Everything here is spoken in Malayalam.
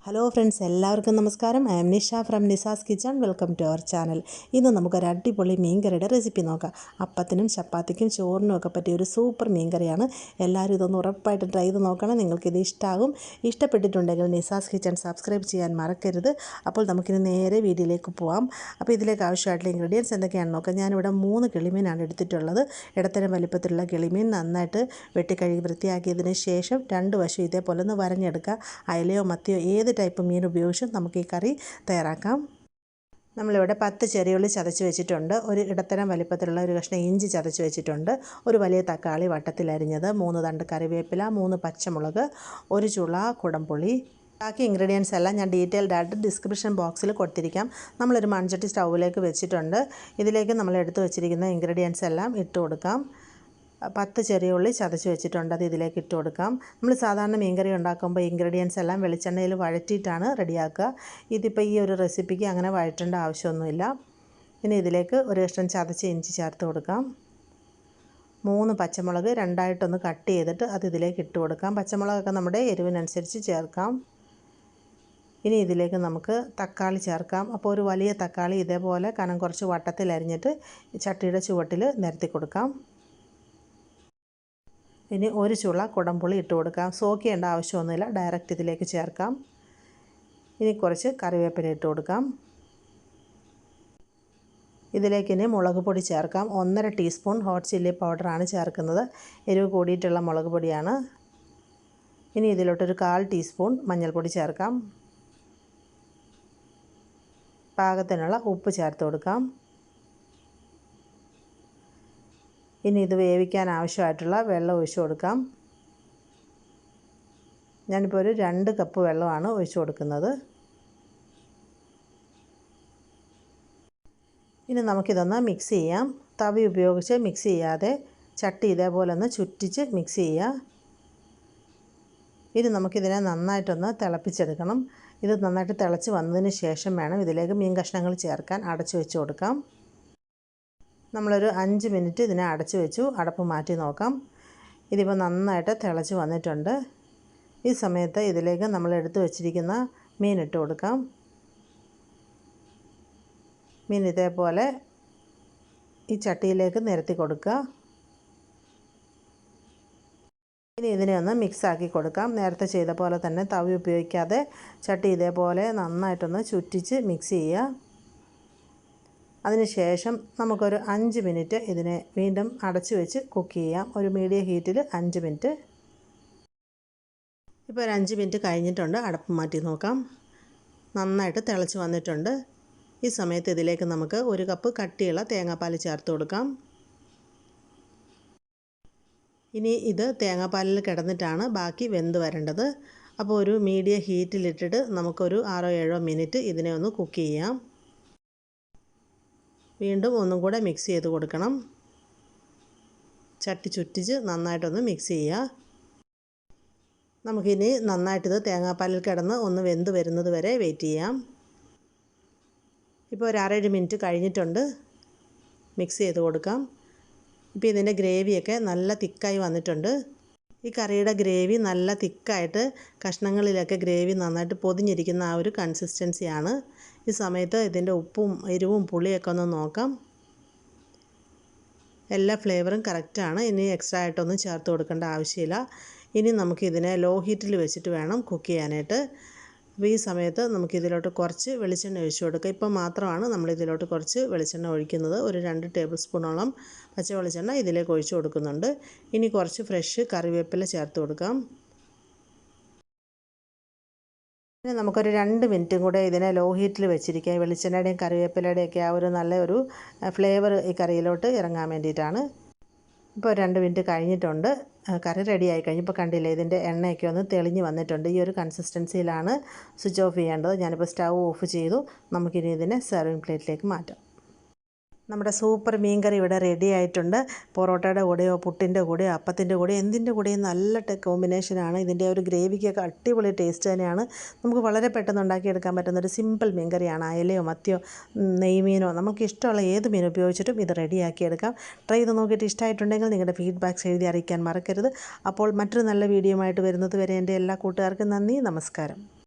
ഹലോ ഫ്രണ്ട്സ്, എല്ലാവർക്കും നമസ്കാരം. I am Nisha from Nisa's kitchen. Welcome to our channel. ഇന്ന് നമുക്കൊരു അടിപൊളി മീൻകറിയുടെ റെസിപ്പി നോക്കാം. അപ്പത്തിനും ചപ്പാത്തിക്കും ചോറിനും ഒക്കെ പറ്റിയ ഒരു സൂപ്പർ മീൻകറിയാണ്. എല്ലാവരും ഇതൊന്ന് ഉറപ്പായിട്ട് ട്രൈ ചെയ്ത് നോക്കണം. നിങ്ങൾക്കിത് ഇഷ്ടമാകും. ഇഷ്ടപ്പെട്ടിട്ടുണ്ടെങ്കിൽ നിസാസ് കിച്ചൺ സബ്സ്ക്രൈബ് ചെയ്യാൻ മറക്കരുത്. അപ്പോൾ നമുക്കിനി നേരെ വീഡിയോയിലേക്ക് പോകാം. അപ്പോൾ ഇതിലേക്ക് ആവശ്യമായിട്ടുള്ള ഇൻഗ്രീഡിയൻസ് എന്തൊക്കെയാണെന്ന് നോക്കാം. ഞാനിവിടെ 3 കിളിമീനാണ് എടുത്തിട്ടുള്ളത്. ഇടത്തരം വലിപ്പത്തിലുള്ള കിളിമീൻ നന്നായിട്ട് വെട്ടിക്കഴുകി വൃത്തിയാക്കിയതിന് ശേഷം 2 വശം ഇതേപോലെ ഒന്ന് വരഞ്ഞെടുക്കുക. അയലയോ മത്തിയോ ഏത് ടൈപ്പ് മീൻ ഉപയോഗിച്ചും നമുക്ക് ഈ കറി തയ്യാറാക്കാം. നമ്മളിവിടെ 10 ചെറിയുള്ളി ചതച്ച് വെച്ചിട്ടുണ്ട്. ഒരു ഇടത്തരം വലിപ്പത്തിലുള്ള ഒരു കഷ്ണം ഇഞ്ചി ചതച്ച് വെച്ചിട്ടുണ്ട്. ഒരു വലിയ തക്കാളി വട്ടത്തിലരിഞ്ഞത്, 3 തണ്ട് കറിവേപ്പില, 3 പച്ചമുളക്, ഒരു ചുള കുടംപുളി. ബാക്കി ഇൻഗ്രീഡിയൻസ് എല്ലാം ഞാൻ ഡീറ്റെയിൽഡ് ആയിട്ട് ഡിസ്ക്രിപ്ഷൻ ബോക്സിൽ കൊടുത്തിരിക്കാം. നമ്മളൊരു മൺചട്ടി സ്റ്റൗവിലേക്ക് വെച്ചിട്ടുണ്ട്. ഇതിലേക്ക് നമ്മൾ എടുത്ത് വെച്ചിരിക്കുന്ന ഇൻഗ്രീഡിയൻസ് എല്ലാം ഇട്ട് കൊടുക്കാം. 10 ചെറിയ ഉള്ളി ചതച്ച് വെച്ചിട്ടുണ്ട്, അത് ഇതിലേക്ക് ഇട്ട് കൊടുക്കാം. നമ്മൾ സാധാരണ മീൻകറി ഉണ്ടാക്കുമ്പോൾ ഇൻഗ്രീഡിയൻസ് എല്ലാം വെളിച്ചെണ്ണയിൽ വഴറ്റിയിട്ടാണ് റെഡിയാക്കുക. ഇതിപ്പോൾ ഈ ഒരു റെസിപ്പിക്ക് അങ്ങനെ വഴറ്റേണ്ട ആവശ്യമൊന്നുമില്ല. ഇനി ഇതിലേക്ക് ഒരു കഷ്ണം ചതച്ച് ഇഞ്ചി ചേർത്ത് കൊടുക്കാം. 3 പച്ചമുളക് രണ്ടായിട്ടൊന്ന് കട്ട് ചെയ്തിട്ട് അത് ഇതിലേക്ക് ഇട്ട് കൊടുക്കാം. പച്ചമുളകൊക്കെ നമ്മുടെ എരിവിനനുസരിച്ച് ചേർക്കാം. ഇനി ഇതിലേക്ക് നമുക്ക് തക്കാളി ചേർക്കാം. അപ്പോൾ ഒരു വലിയ തക്കാളി ഇതേപോലെ കനം കുറച്ച് വട്ടത്തിൽ അരിഞ്ഞിട്ട് ചട്ടിയുടെ ചുവട്ടിൽ നിരത്തി കൊടുക്കാം. ഇനി ഒരു ചുള കുടംപുളി ഇട്ട് കൊടുക്കാം. സോക്ക് ചെയ്യേണ്ട ആവശ്യമൊന്നുമില്ല, ഡയറക്റ്റ് ഇതിലേക്ക് ചേർക്കാം. ഇനി കുറച്ച് കറിവേപ്പില ഇട്ട് കൊടുക്കാം. ഇതിലേക്ക് ഇനി മുളക് പൊടി ചേർക്കാം. 1.5 ടീസ്പൂൺ ഹോട്ട് ചില്ലി പൗഡറാണ് ചേർക്കുന്നത്. എരിവ് കൂടിയിട്ടുള്ള മുളക് പൊടിയാണ്. ഇനി ഇതിലോട്ടൊരു 1/4 ടീസ്പൂൺ മഞ്ഞൾപ്പൊടി ചേർക്കാം. പാകത്തിനുള്ള ഉപ്പ് ചേർത്ത് കൊടുക്കാം. ഇനി ഇത് വേവിക്കാൻ ആവശ്യമായിട്ടുള്ള വെള്ളം ഒഴിച്ചു കൊടുക്കാം. ഞാനിപ്പോൾ ഒരു 2 കപ്പ് വെള്ളമാണ് ഒഴിച്ചു കൊടുക്കുന്നത്. ഇനി നമുക്കിതൊന്ന് മിക്സ് ചെയ്യാം. തവി ഉപയോഗിച്ച് മിക്സ് ചെയ്യാതെ ചട്ടി ഇതേപോലെ ഒന്ന് ചുറ്റിച്ച് മിക്സ് ചെയ്യുക. ഇനി നമുക്കിതിനെ നന്നായിട്ടൊന്ന് തിളപ്പിച്ചെടുക്കണം. ഇത് നന്നായിട്ട് തിളച്ച് വന്നതിന് ശേഷം വേണം ഇതിലേക്ക് മീൻ കഷ്ണങ്ങൾ ചേർക്കാൻ. അടച്ചു വെച്ച് കൊടുക്കാം. നമ്മളൊരു 5 മിനിറ്റ് ഇതിനെ അടച്ചു വെച്ചു. അടപ്പ് മാറ്റി നോക്കാം. ഇതിപ്പോൾ നന്നായിട്ട് തിളച്ച് വന്നിട്ടുണ്ട്. ഈ സമയത്ത് ഇതിലേക്ക് നമ്മൾ എടുത്തു വച്ചിരിക്കുന്ന മീൻ ഇട്ട് കൊടുക്കാം. മീൻ ഇതേപോലെ ഈ ചട്ടിയിലേക്ക് നിരത്തി കൊടുക്കുക. ഇനി ഇതിനെ ഒന്ന് മിക്സാക്കി കൊടുക്കാം. നേരത്തെ ചെയ്ത പോലെ തന്നെ തവി ഉപയോഗിക്കാതെ ചട്ടി ഇതേപോലെ നന്നായിട്ടൊന്ന് ചുറ്റിച്ച് മിക്സ് ചെയ്യുക. അതിനുശേഷം നമുക്കൊരു 5 മിനിറ്റ് ഇതിനെ വീണ്ടും അടച്ചു വെച്ച് കുക്ക് ചെയ്യാം. ഒരു മീഡിയം ഹീറ്റിൽ 5 മിനിറ്റ്. ഇപ്പോൾ ഒരു 5 മിനിറ്റ് കഴിഞ്ഞിട്ടുണ്ട്. അടപ്പ് മാറ്റി നോക്കാം. നന്നായിട്ട് തിളച്ച് വന്നിട്ടുണ്ട്. ഈ സമയത്ത് ഇതിലേക്ക് നമുക്ക് 1 കപ്പ് കട്ടിയുള്ള തേങ്ങാപ്പാൽ ചേർത്ത് കൊടുക്കാം. ഇനി ഇത് തേങ്ങാപ്പാലിൽ കിടന്നിട്ടാണ് ബാക്കി വെന്ത് വരേണ്ടത്. അപ്പോൾ ഒരു മീഡിയം ഹീറ്റിലിട്ടിട്ട് നമുക്കൊരു 6-7 മിനിറ്റ് ഇതിനെ ഒന്ന് കുക്ക് ചെയ്യാം. വീണ്ടും ഒന്നും കൂടെ മിക്സ് ചെയ്ത് കൊടുക്കണം. ചട്ടി ചുറ്റിച്ച് നന്നായിട്ടൊന്ന് മിക്സ് ചെയ്യുക. നമുക്കിനി നന്നായിട്ടിത് തേങ്ങാപ്പാലിൽ കിടന്ന് ഒന്ന് വെന്ത് വരുന്നത് വരെ വെയിറ്റ് ചെയ്യാം. ഇപ്പോൾ ഒരു 6-7 മിനിറ്റ് കഴിഞ്ഞിട്ടുണ്ട്. മിക്സ് ചെയ്ത് കൊടുക്കാം. ഇപ്പോൾ ഇതിൻ്റെ ഗ്രേവിയൊക്കെ നല്ല തിക്കായി വന്നിട്ടുണ്ട്. ഈ കറിയുടെ ഗ്രേവി നല്ല തിക്കായിട്ട് കഷ്ണങ്ങളിലൊക്കെ ഗ്രേവി നന്നായിട്ട് പൊതിഞ്ഞിരിക്കുന്ന ആ ഒരു കൺസിസ്റ്റൻസിയാണ്. ഈ സമയത്ത് ഇതിൻ്റെ ഉപ്പും എരിവും പുളിയൊക്കെ ഒന്ന് നോക്കാം. എല്ലാ ഫ്ലേവറും കറക്റ്റാണ്. ഇനി എക്സ്ട്രാ ആയിട്ടൊന്നും ചേർത്ത് കൊടുക്കേണ്ട ആവശ്യമില്ല. ഇനി നമുക്കിതിനെ ലോ ഹീറ്റിൽ വെച്ചിട്ട് വേണം കുക്ക് ചെയ്യാനായിട്ട്. അപ്പോൾ ഈ സമയത്ത് നമുക്കിതിലോട്ട് കുറച്ച് വെളിച്ചെണ്ണ ഒഴിച്ചു കൊടുക്കുക. ഇപ്പോൾ മാത്രമാണ് നമ്മളിതിലോട്ട് കുറച്ച് വെളിച്ചെണ്ണ ഒഴിക്കുന്നത്. ഒരു 2 ടേബിൾ സ്പൂണോളം പച്ച വെളിച്ചെണ്ണ ഇതിലേക്ക് ഒഴിച്ചു കൊടുക്കുന്നുണ്ട്. ഇനി കുറച്ച് ഫ്രഷ് കറിവേപ്പില ചേർത്ത് കൊടുക്കാം. പിന്നെ നമുക്കൊരു 2 മിനിറ്റും കൂടെ ഇതിനെ ലോ ഹീറ്റിൽ വെച്ചിരിക്കാം. വെളിച്ചെണ്ണയുടെയും കറിവേപ്പിലയുടെയൊക്കെ ആ ഒരു നല്ലൊരു ഫ്ലേവർ ഈ കറിയിലോട്ട് ഇറങ്ങാൻ വേണ്ടിയിട്ടാണ്. ഇപ്പോൾ 2 മിനിറ്റ് കഴിഞ്ഞിട്ടുണ്ട്. കറി റെഡിയായി കഴിഞ്ഞപ്പോൾ കണ്ടില്ലേ, ഇതിൻ്റെ എണ്ണയൊക്കെ ഒന്ന് തെളിഞ്ഞ് വന്നിട്ടുണ്ട്. ഈ ഒരു കൺസിസ്റ്റൻസിയിലാണ് സ്വിച്ച് ഓഫ് ചെയ്യേണ്ടത്. ഞാനിപ്പോൾ സ്റ്റൗ ഓഫ് ചെയ്തു. നമുക്കിനി ഇതിനെ സെർവിങ് പ്ലേറ്റിലേക്ക് മാറ്റാം. നമ്മുടെ സൂപ്പർ മീൻ കറി ഇവിടെ റെഡി ആയിട്ടുണ്ട്. പൊറോട്ടയുടെ കൂടെയോ പുട്ടിൻ്റെ കൂടെയോ അപ്പത്തിൻ്റെ കൂടെയോ എന്തിൻ്റെ കൂടെയും നല്ല കോമ്പിനേഷനാണ്. ഇതിൻ്റെ ഒരു ഗ്രേവിക്കൊക്കെ അടിപൊളി ടേസ്റ്റ് തന്നെയാണ്. നമുക്ക് വളരെ പെട്ടെന്ന് ഉണ്ടാക്കിയെടുക്കാൻ പറ്റുന്നൊരു സിമ്പിൾ മീൻ കറിയാണ്. അയലയോ മത്തിയോ നെയ്മീനോ നമുക്ക് ഇഷ്ടമുള്ള ഏത് മീൻ ഉപയോഗിച്ചിട്ടും ഇത് റെഡിയാക്കിയെടുക്കാം. ട്രൈ ചെയ്ത് നോക്കിയിട്ട് ഇഷ്ടമായിട്ടുണ്ടെങ്കിൽ നിങ്ങളുടെ ഫീഡ്ബാക്ക്സ് എഴുതി അറിയിക്കാൻ മറക്കരുത്. അപ്പോൾ മറ്റൊരു നല്ല വീഡിയോ ആയിട്ട് വരുന്നത് വരെ എൻ്റെ എല്ലാ കൂട്ടുകാർക്കും നന്ദി, നമസ്കാരം.